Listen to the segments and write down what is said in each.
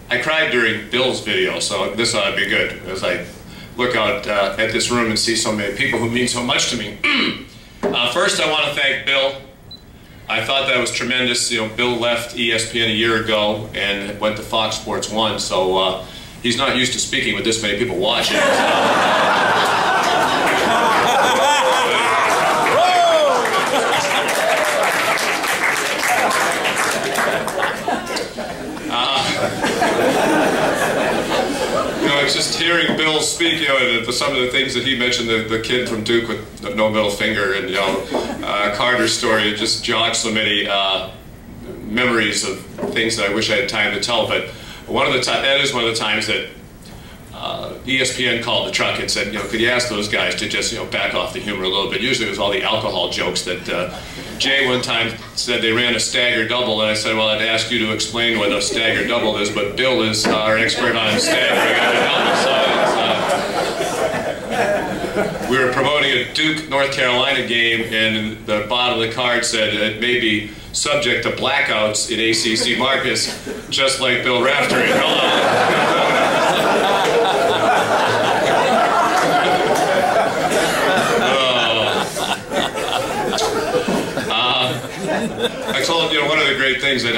I cried during Bill's video, so this ought to be good as I look out at this room and see so many people who mean so much to me. First, I want to thank Bill. I thought that was tremendous. You know, Bill left ESPN a year ago and went to Fox Sports 1, so he's not used to speaking with this many people watching. You know, it's just hearing Bill speak, you know, and some of the things that he mentioned, the kid from Duke with the no middle finger, and, you know, Carter's story, it just jogged so many memories of things that I wish I had time to tell. But that is one of the times that ESPN called the truck and said, you know, could you ask those guys to just, you know, back off the humor a little bit. Usually it was all the alcohol jokes that Jay one time said they ran a stagger double, and I said, well, I'd ask you to explain what a stagger double is, but Bill is our expert on staggering. We were promoting a Duke, North Carolina game, and the bottom of the card said it may be subject to blackouts in ACC markets, just like Bill Raftery. I told him, you know, one of the great things that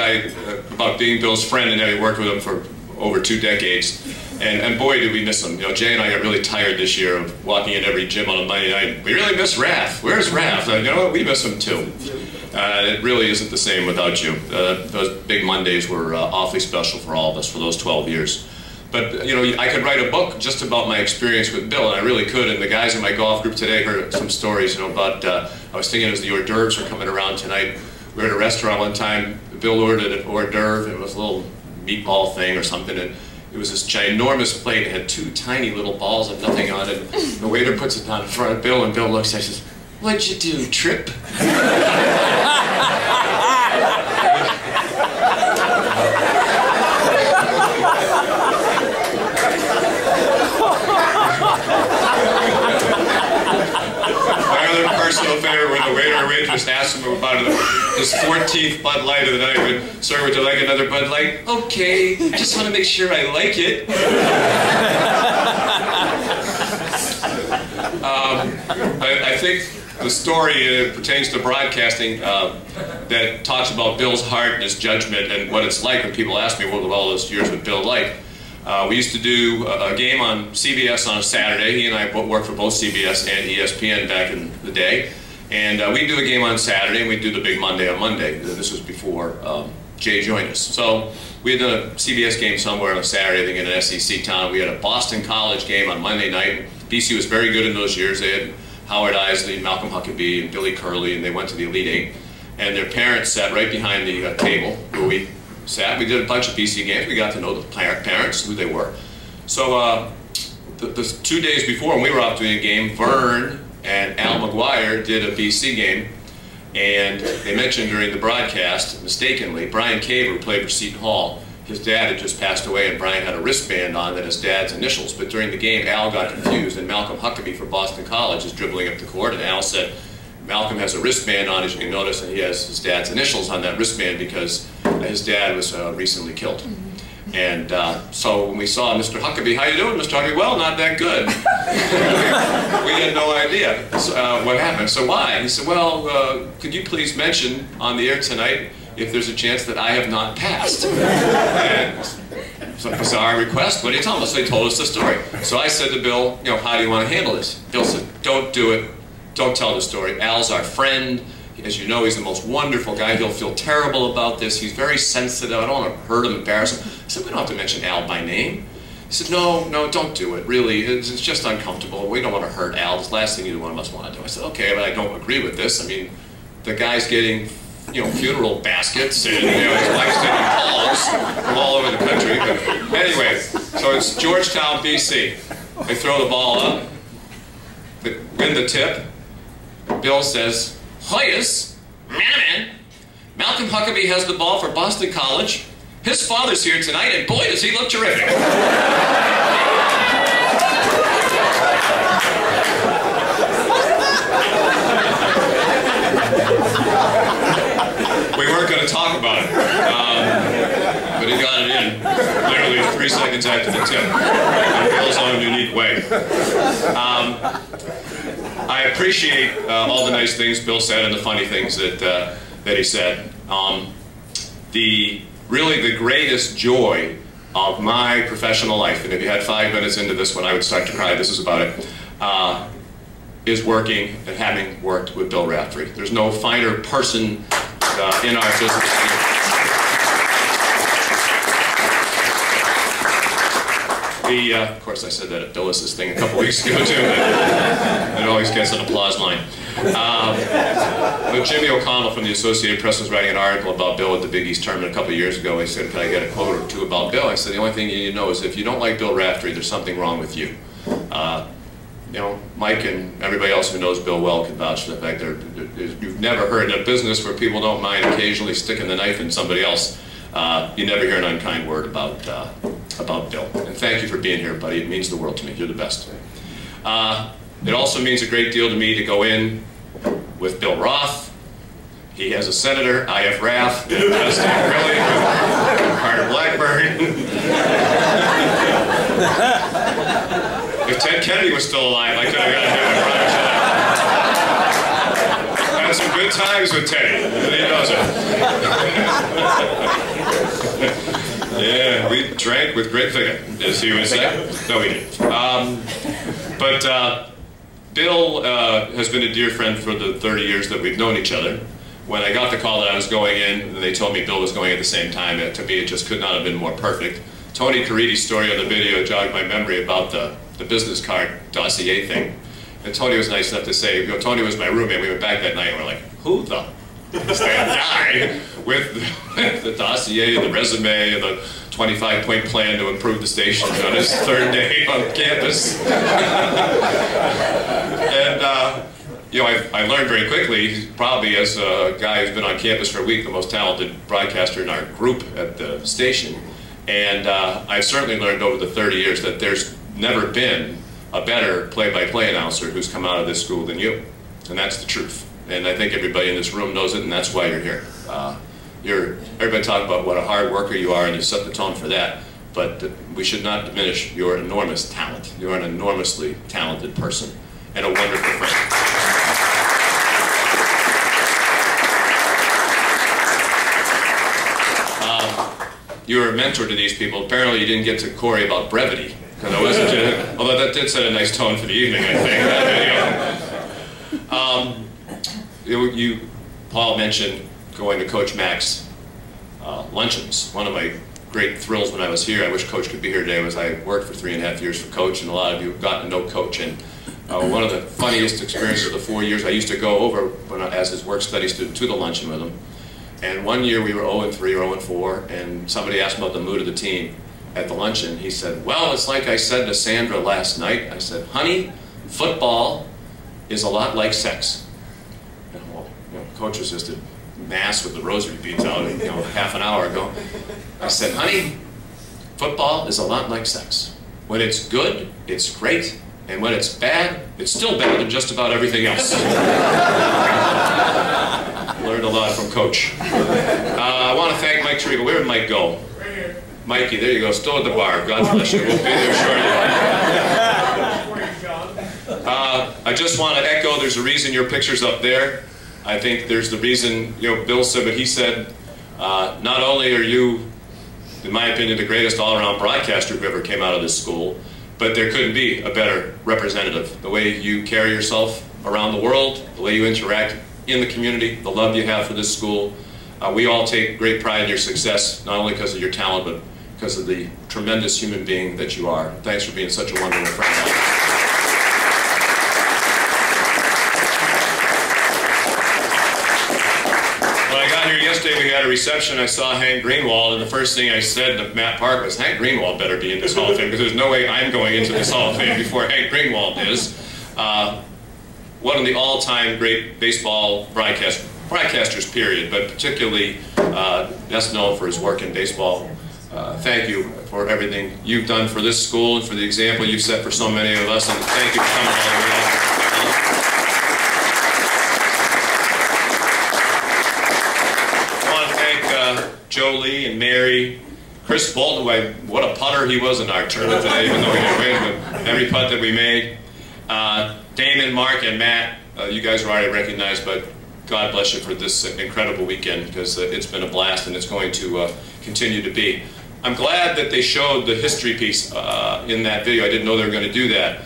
about being Bill's friend and having worked with him for over 2 decades, and boy did we miss him. You know, Jay and I got really tired this year of walking in every gym on a Monday night. We really miss Raph. Where's Raph? You know what? We miss him too. It really isn't the same without you. Those big Mondays were awfully special for all of us for those 12 years. But, you know, I could write a book just about my experience with Bill, and I really could. And the guys in my golf group today heard some stories, you know, about, I was thinking as the hors d'oeuvres were coming around tonight. We were at a restaurant one time, Bill ordered an hors d'oeuvre, it was a little meatball thing or something, and it was this ginormous plate, it had 2 tiny little balls of nothing on it, and the waiter puts it down in front of Bill, and Bill looks at it and says, "What'd you do, trip?" Personal favorite when the waiter or waitress asked him about his 14th Bud Light of the night. "Sir, would you like another Bud Light?" "Okay, just want to make sure I like it." I think the story pertains to broadcasting that talks about Bill's heart and his judgment and what it's like when people ask me, what were all those years with Bill like? We used to do a game on CBS on a Saturday. He and I both worked for both CBS and ESPN back in the day. And we'd do a game on Saturday, and we'd do the big Monday on Monday. This was before Jay joined us. So we had done a CBS game somewhere on a Saturday, I think in an SEC town. We had a Boston College game on Monday night. BC was very good in those years. They had Howard Isley, Malcolm Huckabee, and Billy Curley, and they went to the Elite Eight. And their parents sat right behind the table where we sat. We did a bunch of BC games. We got to know the parents, who they were. So the 2 days before, when we were off doing a game, Vern and Al McGuire did a BC game, and they mentioned during the broadcast, mistakenly, Brian Caver, who played for Seton Hall, his dad had just passed away, and Brian had a wristband on that his dad's initials, but during the game, Al got confused, and Malcolm Huckabee for Boston College is dribbling up the court, and Al said, "Malcolm has a wristband on, as you can notice, and he has his dad's initials on that wristband because his dad was recently killed." And so when we saw Mr. Huckabee, "How you doing, Mr. Huckabee?" "Well, not that good." We had no idea what happened. "So why?" He said, "Well, could you please mention on the air tonight if there's a chance that I have not passed?" And so it was our request. "What do you tell us?" So they told us the story. So I said to Bill, "You know, how do you want to handle this?" Bill said, "Don't do it. Don't tell the story. Al's our friend. As you know, he's the most wonderful guy. He'll feel terrible about this. He's very sensitive. I don't want to hurt him, embarrass him." I said, "We don't have to mention Al by name." He said, "No, don't do it. Really, it's just uncomfortable. We don't want to hurt Al. It's the last thing either one of us want to do." I said, "Okay, but I don't agree with this. I mean, the guy's getting, you know, funeral baskets, and, you know, his wife's taking calls from all over the country." But anyway, so it's Georgetown, BC. They throw the ball up, they win the tip. Bill says, "Hoyas, man, Malcolm Huckabee has the ball for Boston College. His father's here tonight, and boy, does he look terrific." We weren't going to to talk about it. But he got it in literally 3 seconds after the tip in Bill's own unique way. I appreciate all the nice things Bill said and the funny things that he said. Really the greatest joy of my professional life, and if you had 5 minutes into this one I would start to cry, this is about it, is working and having worked with Bill Raftery. There's no finer person in our business. Of course I said that at Billis's thing a couple weeks ago too. It always gets an applause line. But Jimmy O'Connell from the Associated Press was writing an article about Bill at the Big East tournament a couple of years ago. He said, can I get a quote or two about Bill? I said, the only thing you need to know is if you don't like Bill Raftery, there's something wrong with you. You know, Mike and everybody else who knows Bill well can vouch for the fact that you've never heard in a business where people don't mind occasionally sticking the knife in somebody else, you never hear an unkind word about Bill. And thank you for being here, buddy. It means the world to me. You're the best. It also means a great deal to me to go in with Bill Roth. He has a senator, I.F. Raff, President Grilly, Carter Blackburn. If Ted Kennedy was still alive, I could have got him in front of had some good times with Teddy, and he knows it. Yeah, we drank with great vigor, as he would say. No, we didn't. But Bill has been a dear friend for the 30 years that we've known each other. When I got the call that I was going in, and they told me Bill was going at the same time, to me it just could not have been more perfect. Tony Caridi's story on the video jogged my memory about the business card dossier thing. And Tony was nice enough to say, you know, Tony was my roommate. We went back that night and we're like, who the is that guy with the dossier and the resume and the 25-point plan to improve the station on his 3rd day on campus? And you know, I learned very quickly, he's probably, as a guy who's been on campus for a week, the most talented broadcaster in our group at the station. And I've certainly learned over the 30 years that there's never been a better play-by-play announcer who's come out of this school than you. And that's the truth. And I think everybody in this room knows it, and that's why you're here. Everybody talks about what a hard worker you are, and you set the tone for that. But we should not diminish your enormous talent. You're an enormously talented person and a wonderful friend. You were a mentor to these people. Apparently you didn't get to Corey about brevity. I wasn't, although that did set a nice tone for the evening, I think. Paul mentioned going to Coach Mac's luncheons. One of my great thrills when I was here, I wish Coach could be here today, was I worked for 3.5 years for Coach, and a lot of you have gotten to know Coach. And one of the funniest experiences of the 4 years, I used to go over as his work study student to the luncheon with him. And one year we were 0-3 or 0-4, and somebody asked about the mood of the team at the luncheon. He said, well, it's like I said to Sandra last night. I said, honey, football is a lot like sex. And, well, you know, Coach was just at Mass with the rosary beads out, you know, half an hour ago. I said, honey, football is a lot like sex. When it's good, it's great. And when it's bad, it's still better than just about everything else. Learned a lot from Coach. I want to thank Mike Tariba. Where did Mike go? Right here. Mikey, there you go. Still at the bar. God bless you. We'll be there shortly. I just want to echo, there's a reason your picture's up there. I think there's the reason, you know, Bill said what he said. Not only are you, in my opinion, the greatest all-around broadcaster who ever came out of this school, but there couldn't be a better representative. The way you carry yourself around the world, the way you interact in the community, the love you have for this school. We all take great pride in your success, not only because of your talent, but because of the tremendous human being that you are. Thanks for being such a wonderful friend. When I got here yesterday, we had a reception. I saw Hank Greenwald, and the first thing I said to Matt Park was, Hank Greenwald better be in this Hall of Fame, because there's no way I'm going into this Hall of Fame before Hank Greenwald is. One of the all-time great baseball broadcasters, period, but particularly best known for his work in baseball. Thank you for everything you've done for this school and for the example you've set for so many of us, and thank you for coming all the way out. I want to thank Joe Lee and Mary, Chris Bolton, what a putter he was in our tournament today, even though we didn't win with every putt that we made. Damon, Mark, and Matt, you guys are already recognized, but God bless you for this incredible weekend, because it's been a blast and it's going to continue to be. I'm glad that they showed the history piece in that video. I didn't know they were going to do that.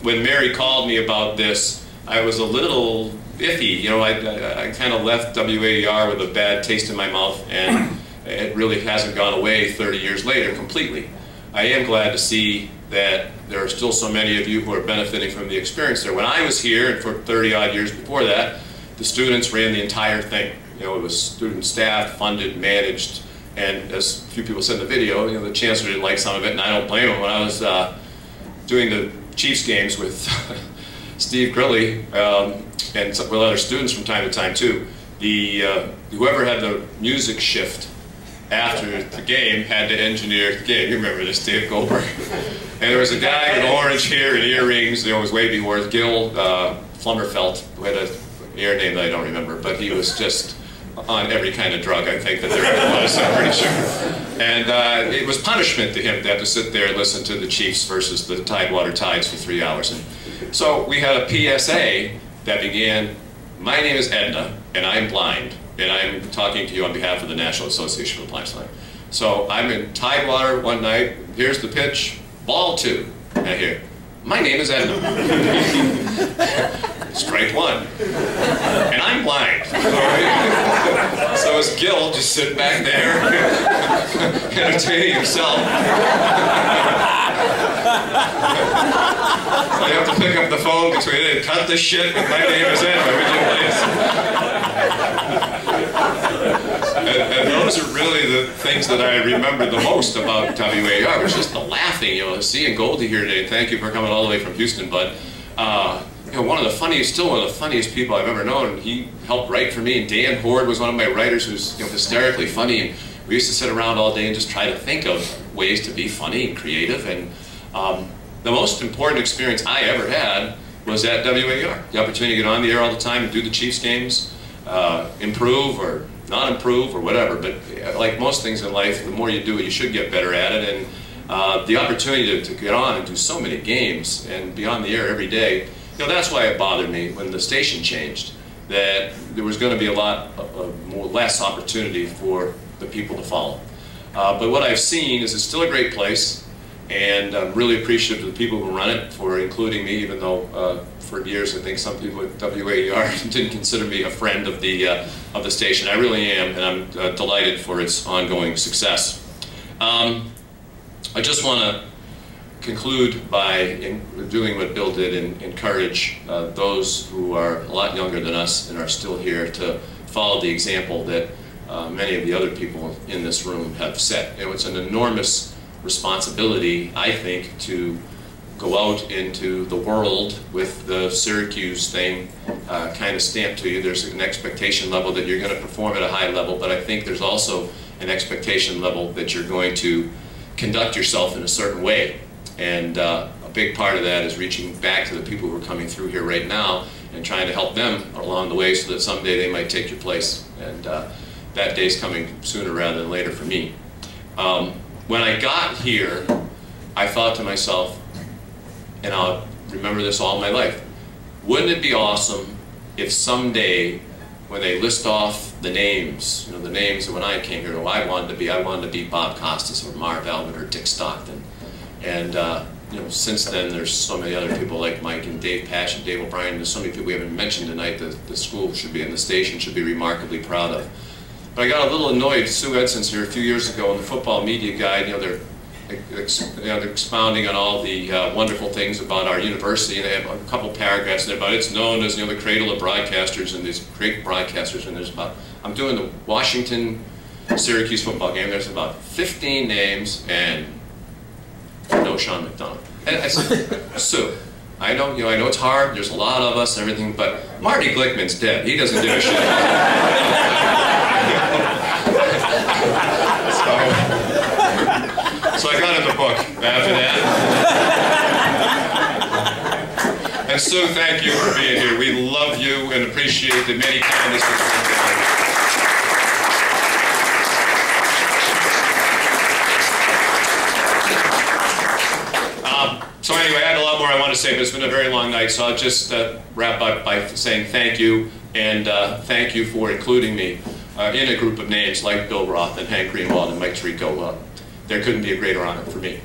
When Mary called me about this, I was a little iffy. You know, I kind of left WAER with a bad taste in my mouth, and it really hasn't gone away 30 years later completely. I am glad to see that there are still so many of you who are benefiting from the experience there. When I was here, and for 30-odd years before that, the students ran the entire thing. You know, it was student staff, funded, managed, and as a few people said in the video, you know, the chancellor didn't like some of it, and I don't blame him. When I was doing the Chiefs games with Steve Grilly and with other students from time to time too, whoever had the music shift after the game had to engineer the game. You remember this, Dave Goldberg. And there was a guy with orange hair and earrings, you know, was way before Gil Flummerfelt, who had an air name that I don't remember, but he was just on every kind of drug, I think, that there ever was, I'm pretty sure. And it was punishment to him to have to sit there and listen to the Chiefs versus the Tidewater Tides for 3 hours. And so we had a PSA that began, "My name is Edna, and I'm blind, and I'm talking to you on behalf of the National Association of Blind." So I'm in Tidewater one night, here's the pitch, ball 2, and I hear, "My name is Edna." Strike 1. And I'm blind. So is Gil just sitting back there, entertaining himself. I have to pick up the phone between it and cut this shit with "My name is Edna, would you please?" And those are really the things that I remember the most about WAER, was just the laughing, you know, seeing Goldie here today. Thank you for coming all the way from Houston, bud. You know, one of the funniest people I've ever known. He helped write for me, and Dan Horde was one of my writers, who's, you know, hysterically funny, and we used to sit around all day and just try to think of ways to be funny and creative. And the most important experience I ever had was at WAER. The opportunity to get on the air all the time and do the Chiefs games, improve or not improve or whatever. But like most things in life, the more you do it, you should get better at it. And the opportunity to get on and do so many games and be on the air every day, you know, that's why it bothered me when the station changed, that there was going to be a lot less opportunity for the people to follow. But what I've seen is it's still a great place, and I'm really appreciative of the people who run it for including me, even though for years I think some people at WAER didn't consider me a friend of the station. I really am, and I'm delighted for its ongoing success. I just want to conclude by doing what Bill did and encourage those who are a lot younger than us and are still here to follow the example that many of the other people in this room have set. You know, it's an enormous responsibility, I think, to go out into the world with the Syracuse thing kind of stamped to you. There's an expectation level that you're going to perform at a high level, but I think there's also an expectation level that you're going to conduct yourself in a certain way. And a big part of that is reaching back to the people who are coming through here right now and trying to help them along the way so that someday they might take your place. And that day's coming sooner rather than later for me. When I got here, I thought to myself, and I'll remember this all my life, wouldn't it be awesome if someday when they list off the names, you know, the names that when I came here, I wanted to be Bob Costas or Marv Albert or Dick Stockton. And you know, since then there's so many other people like Mike and Dave Pash and Dave O'Brien. There's so many people we haven't mentioned tonight that the school should be, and the station should be remarkably proud of. But I got a little annoyed. Sue Edson's here a few years ago in the Football Media Guide. You know, they're expounding on all the wonderful things about our university, and they have a couple paragraphs there about it's known as, you know, the cradle of broadcasters, and these great broadcasters. And there's about, I'm doing the Washington Syracuse football game. There's about 15 names and no Sean McDonough. And I said, Sue, I know, you know, I know it's hard. There's a lot of us and everything, but Marty Glickman's dead. He doesn't do a shit. So I got in the book after that. And Sue, thank you for being here. We love you and appreciate the many kindnesses. more I want to say, but it's been a very long night, so I'll just wrap up by saying thank you, and thank you for including me in a group of names like Bill Roth and Hank Greenwald and Mike Tirico. There couldn't be a greater honor for me.